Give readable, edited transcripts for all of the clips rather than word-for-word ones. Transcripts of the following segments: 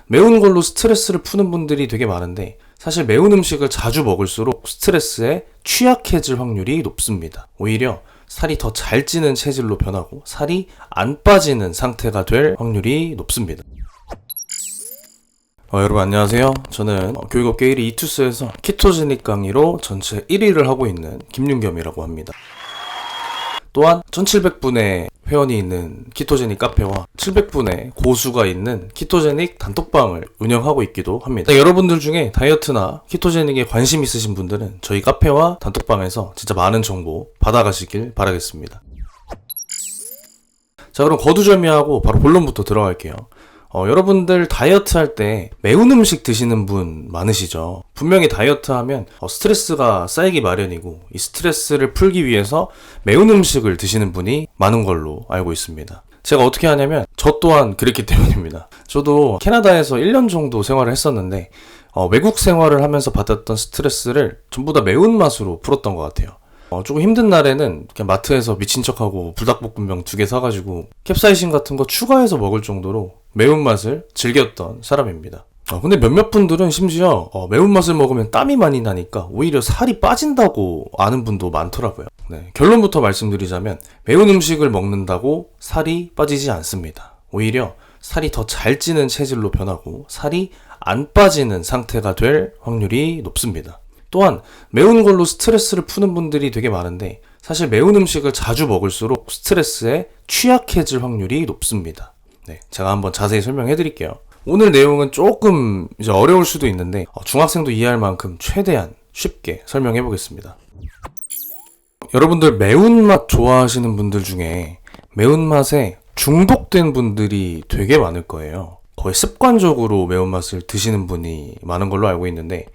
매운 걸로 스트레스를 푸는 분들이 되게 많은데 사실 매운 음식을 자주 먹을수록 스트레스에 취약해질 확률이 높습니다. 오히려 살이 더 잘 찌는 체질로 변하고 살이 안 빠지는 상태가 될 확률이 높습니다. 여러분 안녕하세요. 저는 교육업계 1위 이투스에서 키토제닉 강의로 전체 1위를 하고 있는 김윤겸이라고 합니다. 또한 1700분의 회원이 있는 키토제닉 카페와 700분의 고수가 있는 키토제닉 단톡방을 운영하고 있기도 합니다. 여러분들 중에 다이어트나 키토제닉에 관심 있으신 분들은 저희 카페와 단톡방에서 진짜 많은 정보 받아가시길 바라겠습니다. 자, 그럼 거두절미하고 바로 본론부터 들어갈게요. 여러분들 다이어트 할 때 매운 음식 드시는 분 많으시죠? 분명히 다이어트 하면 스트레스가 쌓이기 마련이고 이 스트레스를 풀기 위해서 매운 음식을 드시는 분이 많은 걸로 알고 있습니다. 제가 어떻게 하냐면 저 또한 그랬기 때문입니다. 저도 캐나다에서 1년 정도 생활을 했었는데 외국 생활을 하면서 받았던 스트레스를 전부 다 매운맛으로 풀었던 것 같아요. 조금 힘든 날에는 그냥 마트에서 미친 척하고 불닭볶음면 2개 사가지고 캡사이신 같은 거 추가해서 먹을 정도로 매운맛을 즐겼던 사람입니다. 근데 몇몇 분들은 심지어 매운맛을 먹으면 땀이 많이 나니까 오히려 살이 빠진다고 아는 분도 많더라고요. 결론부터 말씀드리자면 매운 음식을 먹는다고 살이 빠지지 않습니다. 오히려 살이 더 잘 찌는 체질로 변하고 살이 안 빠지는 상태가 될 확률이 높습니다. 또한 매운 걸로 스트레스를 푸는 분들이 되게 많은데 사실 매운 음식을 자주 먹을수록 스트레스에 취약해질 확률이 높습니다. 제가 한번 자세히 설명해 드릴게요. 오늘 내용은 조금 이제 어려울 수도 있는데 중학생도 이해할 만큼 최대한 쉽게 설명해 보겠습니다. 여러분들 매운맛 좋아하시는 분들 중에 매운맛에 중독된 분들이 되게 많을 거예요. 거의 습관적으로 매운맛을 드시는 분이 많은 걸로 알고 있는데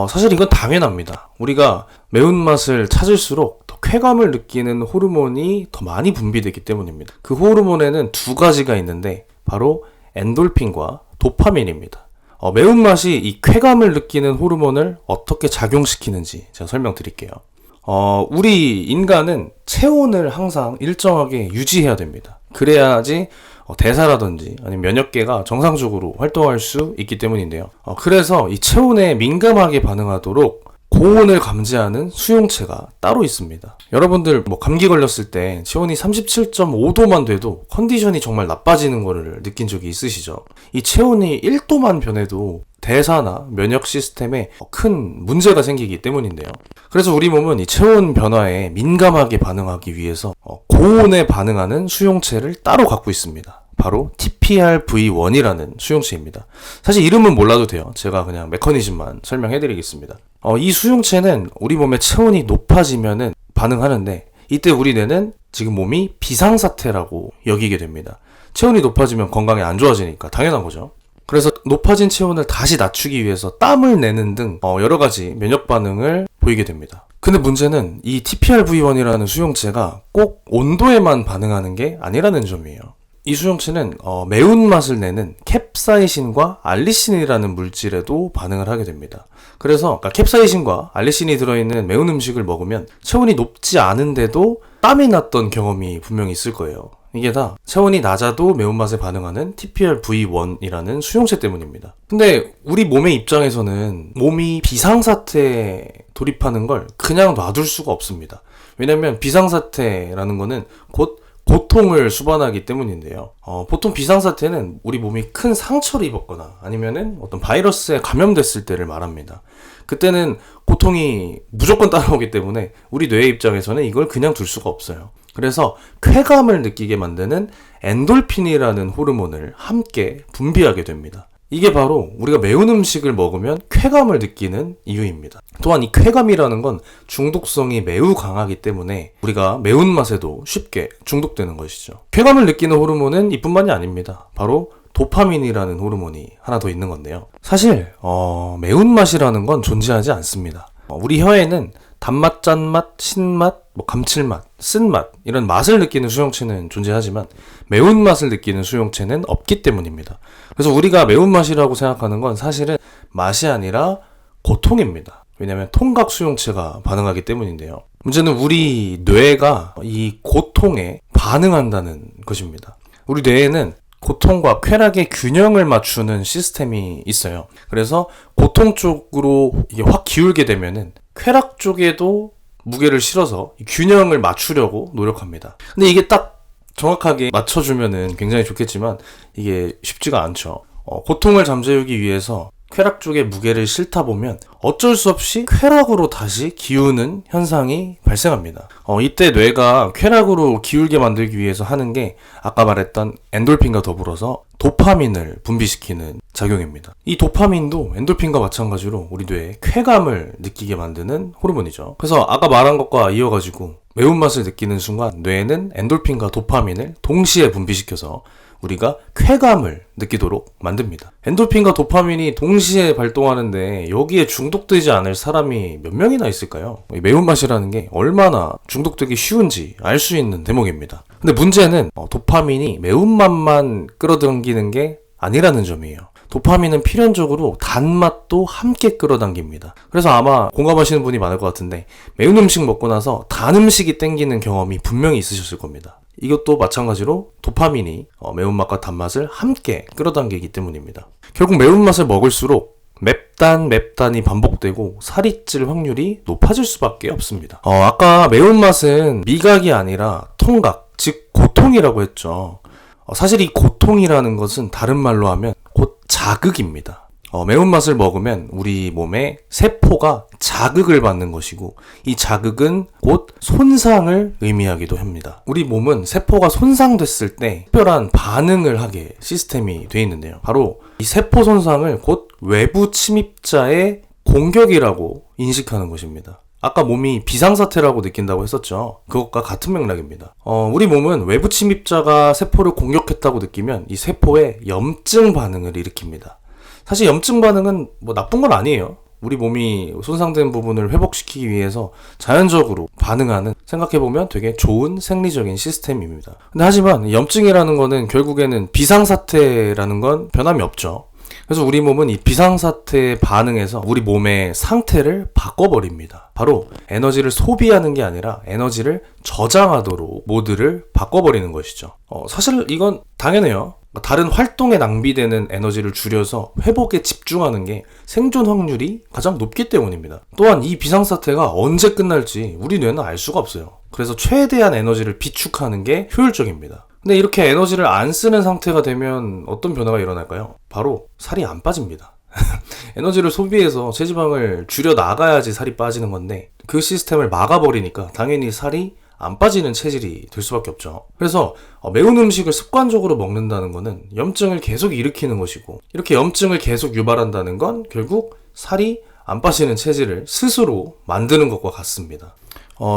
사실 이건 당연합니다. 우리가 매운맛을 찾을수록 더 쾌감을 느끼는 호르몬이 더 많이 분비되기 때문입니다. 그 호르몬에는 두 가지가 있는데 바로 엔돌핀과 도파민입니다. 매운맛이 이 쾌감을 느끼는 호르몬을 어떻게 작용시키는지 제가 설명드릴게요. 우리 인간은 체온을 항상 일정하게 유지해야 됩니다. 그래야지 대사라든지 아니면 면역계가 정상적으로 활동할 수 있기 때문인데요. 그래서 이 체온에 민감하게 반응하도록 고온을 감지하는 수용체가 따로 있습니다. 여러분들 감기 걸렸을 때 체온이 37.5도만 돼도 컨디션이 정말 나빠지는 거를 느낀 적이 있으시죠? 이 체온이 1도만 변해도 대사나 면역 시스템에 큰 문제가 생기기 때문인데요. 그래서 우리 몸은 이 체온 변화에 민감하게 반응하기 위해서 고온에 반응하는 수용체를 따로 갖고 있습니다. 바로 TPRV1이라는 수용체입니다. 사실 이름은 몰라도 돼요. 제가 그냥 메커니즘만 설명해 드리겠습니다. 이 수용체는 우리 몸의 체온이 높아지면은 반응하는데 이때 우리 뇌는 지금 몸이 비상사태라고 여기게 됩니다. 체온이 높아지면 건강에 안 좋아지니까 당연한 거죠. 그래서 높아진 체온을 다시 낮추기 위해서 땀을 내는 등 여러 가지 면역 반응을 보이게 됩니다. 근데 문제는 이 TPRV1이라는 수용체가 꼭 온도에만 반응하는 게 아니라는 점이에요. 이 수용체는 매운맛을 내는 캡사이신과 알리신이라는 물질에도 반응을 하게 됩니다. 그래서 캡사이신과 알리신이 들어있는 매운 음식을 먹으면 체온이 높지 않은데도 땀이 났던 경험이 분명히 있을 거예요. 이게 다 체온이 낮아도 매운맛에 반응하는 TPRV1이라는 수용체 때문입니다. 근데 우리 몸의 입장에서는 몸이 비상사태에 돌입하는 걸 그냥 놔둘 수가 없습니다. 왜냐면 비상사태라는 거는 곧 고통을 수반하기 때문인데요. 보통 비상사태는 우리 몸이 큰 상처를 입었거나 아니면은 어떤 바이러스에 감염됐을 때를 말합니다. 그때는 고통이 무조건 따라오기 때문에 우리 뇌의 입장에서는 이걸 그냥 둘 수가 없어요. 그래서 쾌감을 느끼게 만드는 엔돌핀이라는 호르몬을 함께 분비하게 됩니다. 이게 바로 우리가 매운 음식을 먹으면 쾌감을 느끼는 이유입니다. 또한 이 쾌감이라는 건 중독성이 매우 강하기 때문에 우리가 매운맛에도 쉽게 중독되는 것이죠. 쾌감을 느끼는 호르몬은 이뿐만이 아닙니다. 바로 도파민이라는 호르몬이 하나 더 있는 건데요. 사실 매운맛이라는 건 존재하지 않습니다. 우리 혀에는 단맛, 짠맛, 신맛, 감칠맛, 쓴맛 이런 맛을 느끼는 수용체는 존재하지만 매운맛을 느끼는 수용체는 없기 때문입니다. 그래서 우리가 매운맛이라고 생각하는 건 사실은 맛이 아니라 고통입니다. 왜냐하면 통각 수용체가 반응하기 때문인데요. 문제는 우리 뇌가 이 고통에 반응한다는 것입니다. 우리 뇌에는 고통과 쾌락의 균형을 맞추는 시스템이 있어요. 그래서 고통 쪽으로 이게 확 기울게 되면은 쾌락 쪽에도 무게를 실어서 균형을 맞추려고 노력합니다. 근데 이게 딱 정확하게 맞춰주면은 굉장히 좋겠지만 이게 쉽지가 않죠. 고통을 잠재우기 위해서 쾌락 쪽에 무게를 싣다 보면 어쩔 수 없이 쾌락으로 다시 기우는 현상이 발생합니다. 이때 뇌가 쾌락으로 기울게 만들기 위해서 하는 게 아까 말했던 엔돌핀과 더불어서 도파민을 분비시키는 작용입니다. 이 도파민도 엔돌핀과 마찬가지로 우리 뇌에 쾌감을 느끼게 만드는 호르몬이죠. 그래서 아까 말한 것과 이어가지고 매운맛을 느끼는 순간 뇌는 엔돌핀과 도파민을 동시에 분비시켜서 우리가 쾌감을 느끼도록 만듭니다. 엔돌핀과 도파민이 동시에 발동하는데 여기에 중독되지 않을 사람이 몇 명이나 있을까요? 매운맛이라는 게 얼마나 중독되기 쉬운지 알 수 있는 대목입니다. 근데 문제는 도파민이 매운맛만 끌어당기는 게 아니라는 점이에요. 도파민은 필연적으로 단맛도 함께 끌어당깁니다. 그래서 아마 공감하시는 분이 많을 것 같은데 매운 음식 먹고 나서 단 음식이 땡기는 경험이 분명히 있으셨을 겁니다. 이것도 마찬가지로 도파민이 매운맛과 단맛을 함께 끌어당기기 때문입니다. 결국 매운맛을 먹을수록 맵단이 반복되고 살이 찔 확률이 높아질 수밖에 없습니다. 아까 매운맛은 미각이 아니라 통각, 즉 고통이라고 했죠. 사실 이 고통이라는 것은 다른 말로 하면 곧 자극입니다. 매운맛을 먹으면 우리 몸의 세포가 자극을 받는 것이고 이 자극은 곧 손상을 의미하기도 합니다. 우리 몸은 세포가 손상됐을 때 특별한 반응을 하게 시스템이 되어 있는데요. 바로 이 세포 손상을 곧 외부 침입자의 공격이라고 인식하는 것입니다. 아까 몸이 비상사태라고 느낀다고 했었죠. 그것과 같은 맥락입니다. 우리 몸은 외부 침입자가 세포를 공격했다고 느끼면 이 세포에 염증 반응을 일으킵니다. 사실 염증 반응은 나쁜 건 아니에요. 우리 몸이 손상된 부분을 회복시키기 위해서 자연적으로 반응하는, 생각해보면 되게 좋은 생리적인 시스템입니다. 근데 하지만 염증이라는 거는 결국에는 비상사태라는 건 변함이 없죠. 그래서 우리 몸은 이 비상사태에 반응해서 우리 몸의 상태를 바꿔버립니다. 바로 에너지를 소비하는 게 아니라 에너지를 저장하도록 모드를 바꿔버리는 것이죠. 사실 이건 당연해요. 다른 활동에 낭비되는 에너지를 줄여서 회복에 집중하는 게 생존 확률이 가장 높기 때문입니다. 또한 이 비상사태가 언제 끝날지 우리 뇌는 알 수가 없어요. 그래서 최대한 에너지를 비축하는 게 효율적입니다. 근데 이렇게 에너지를 안 쓰는 상태가 되면 어떤 변화가 일어날까요? 바로 살이 안 빠집니다. 에너지를 소비해서 체지방을 줄여 나가야지 살이 빠지는 건데 그 시스템을 막아버리니까 당연히 살이 안 빠지는 체질이 될 수밖에 없죠. 그래서 매운 음식을 습관적으로 먹는다는 거는 염증을 계속 일으키는 것이고, 이렇게 염증을 계속 유발한다는 건 결국 살이 안 빠지는 체질을 스스로 만드는 것과 같습니다.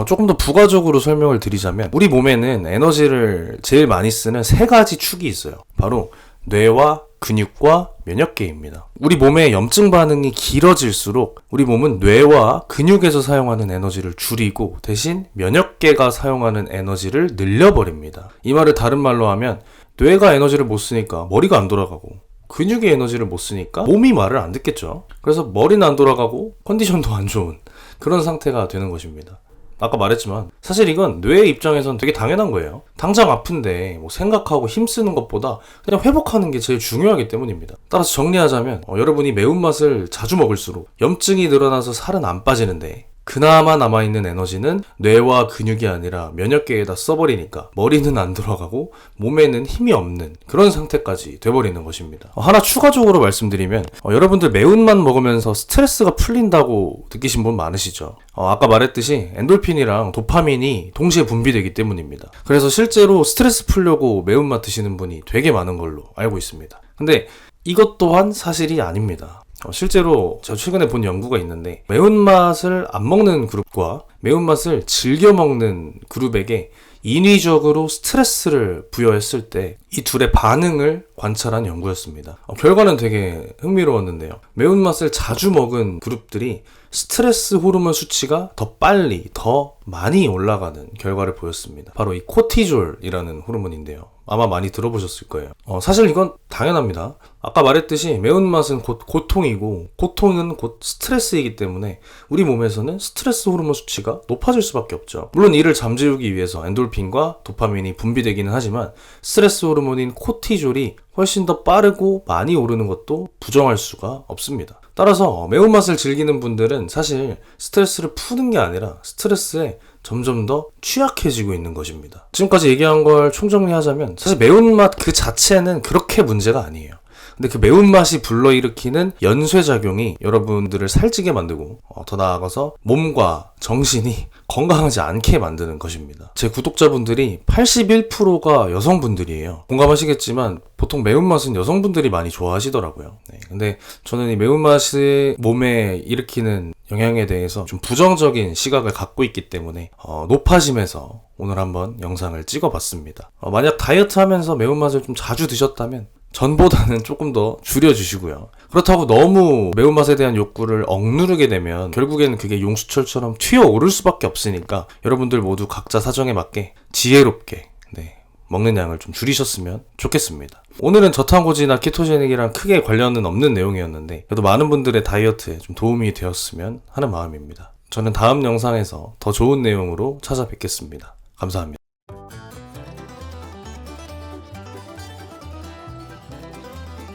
조금 더 부가적으로 설명을 드리자면 우리 몸에는 에너지를 제일 많이 쓰는 세 가지 축이 있어요. 바로 뇌와 근육과 면역계입니다. 우리 몸의 염증 반응이 길어질수록 우리 몸은 뇌와 근육에서 사용하는 에너지를 줄이고 대신 면역계가 사용하는 에너지를 늘려버립니다. 이 말을 다른 말로 하면 뇌가 에너지를 못 쓰니까 머리가 안 돌아가고 근육이 에너지를 못 쓰니까 몸이 말을 안 듣겠죠. 그래서 머리는 안 돌아가고 컨디션도 안 좋은 그런 상태가 되는 것입니다. 아까 말했지만 사실 이건 뇌의 입장에선 되게 당연한 거예요. 당장 아픈데 생각하고 힘쓰는 것보다 그냥 회복하는 게 제일 중요하기 때문입니다. 따라서 정리하자면 여러분이 매운맛을 자주 먹을수록 염증이 늘어나서 살은 안 빠지는데 그나마 남아있는 에너지는 뇌와 근육이 아니라 면역계에다 써버리니까 머리는 안 돌아가고 몸에는 힘이 없는 그런 상태까지 돼버리는 것입니다. 하나 추가적으로 말씀드리면 여러분들 매운맛 먹으면서 스트레스가 풀린다고 느끼신 분 많으시죠? 아까 말했듯이 엔돌핀이랑 도파민이 동시에 분비되기 때문입니다. 그래서 실제로 스트레스 풀려고 매운맛 드시는 분이 되게 많은 걸로 알고 있습니다. 근데 이것 또한 사실이 아닙니다. 실제로 제가 최근에 본 연구가 있는데 매운맛을 안 먹는 그룹과 매운맛을 즐겨 먹는 그룹에게 인위적으로 스트레스를 부여했을 때 이 둘의 반응을 관찰한 연구였습니다. 결과는 되게 흥미로웠는데요. 매운맛을 자주 먹은 그룹들이 스트레스 호르몬 수치가 더 빨리, 더 많이 올라가는 결과를 보였습니다. 바로 이 코티졸이라는 호르몬인데요. 아마 많이 들어보셨을 거예요. 사실 이건 당연합니다. 아까 말했듯이 매운맛은 곧 고통이고 고통은 곧 스트레스이기 때문에 우리 몸에서는 스트레스 호르몬 수치가 높아질 수밖에 없죠. 물론 이를 잠재우기 위해서 엔돌핀과 도파민이 분비되기는 하지만 스트레스 호르몬인 코티졸이 훨씬 더 빠르고 많이 오르는 것도 부정할 수가 없습니다. 따라서 매운맛을 즐기는 분들은 사실 스트레스를 푸는 게 아니라 스트레스에 점점 더 취약해지고 있는 것입니다. 지금까지 얘기한 걸 총정리하자면 사실 매운맛 그 자체는 그렇게 문제가 아니에요. 근데 그 매운맛이 불러일으키는 연쇄작용이 여러분들을 살찌게 만들고 더 나아가서 몸과 정신이 건강하지 않게 만드는 것입니다. 제 구독자분들이 81%가 여성분들이에요. 공감하시겠지만 보통 매운맛은 여성분들이 많이 좋아하시더라고요. 네, 근데 저는 이 매운맛이 몸에 일으키는 영향에 대해서 좀 부정적인 시각을 갖고 있기 때문에 높아짐에서 오늘 한번 영상을 찍어봤습니다. 만약 다이어트 하면서 매운맛을 좀 자주 드셨다면 전보다는 조금 더 줄여주시고요. 그렇다고 너무 매운맛에 대한 욕구를 억누르게 되면 결국에는 그게 용수철처럼 튀어오를 수밖에 없으니까 여러분들 모두 각자 사정에 맞게 지혜롭게 먹는 양을 좀 줄이셨으면 좋겠습니다. 오늘은 저탄고지나 키토제닉이랑 크게 관련은 없는 내용이었는데 그래도 많은 분들의 다이어트에 좀 도움이 되었으면 하는 마음입니다. 저는 다음 영상에서 더 좋은 내용으로 찾아뵙겠습니다. 감사합니다.